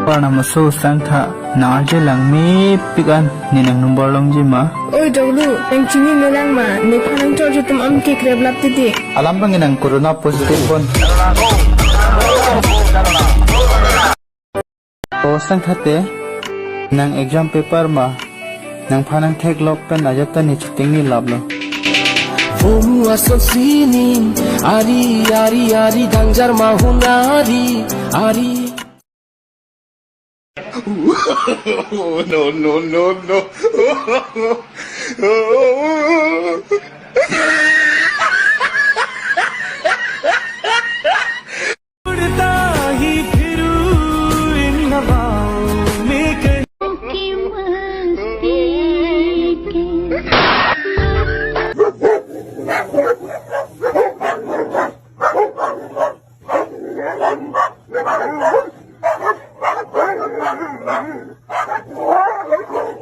Parna maso sangtha narje langmi pikan ninang number longjima. Oi dawlu, nang chini nelang ma, ne phanang chorje tum am ke kreb lap titi. Alam bang nang corona positive pon. O sangtha te nang exam paper ma nang phanang thek lok pen ajata ni chiting ni lablo. Omu asok sini, ari gangjar mahunari, ari. No.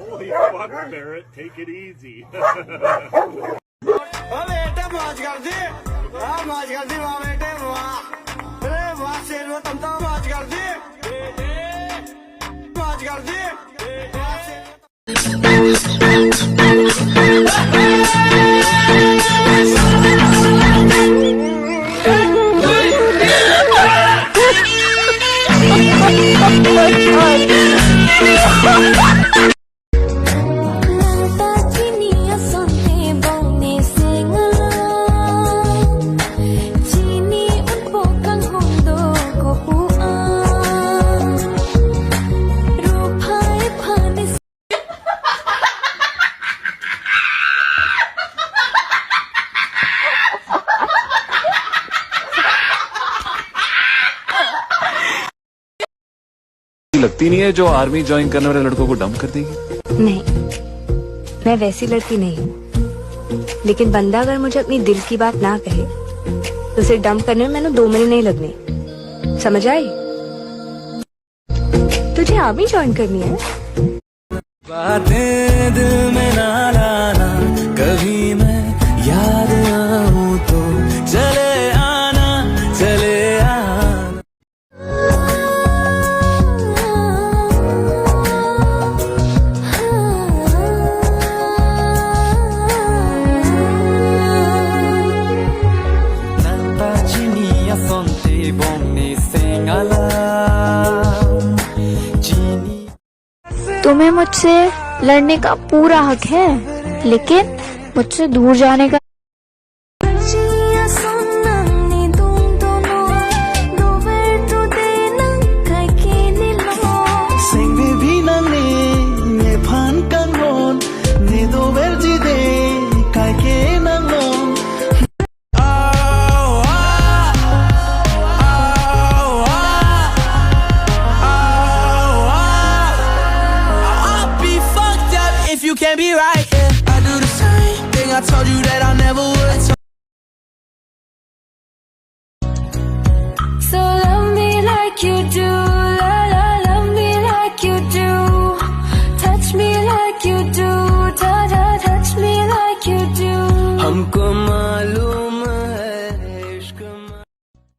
Holy fuck, Barrett, take it easy. बेटे मौज कर दी मौज कर दी वाह बेटे वाह अरे वाह शेर वो तुम तो मौज कर दी मौज कर दी लगती नहीं है जो आर्मी ज्वाइन करने वाले लड़कों को डंप कर देगी। नहीं, मैं वैसी लड़की नहीं हूँ, लेकिन बंदा अगर मुझे अपनी दिल की बात ना कहे तो उसे डंप करने में मैंने 2 महीने नहीं लगने। समझ आई? तुझे आर्मी ज्वाइन करनी है? बातें दिल में ना लाना, कभी मैं याद आऊं तो चले आना, चले आना। तुम्हें मुझसे लड़ने का पूरा हक है, लेकिन मुझसे दूर जाने का you can't be right, yeah. I do the same thing I told you that I never would.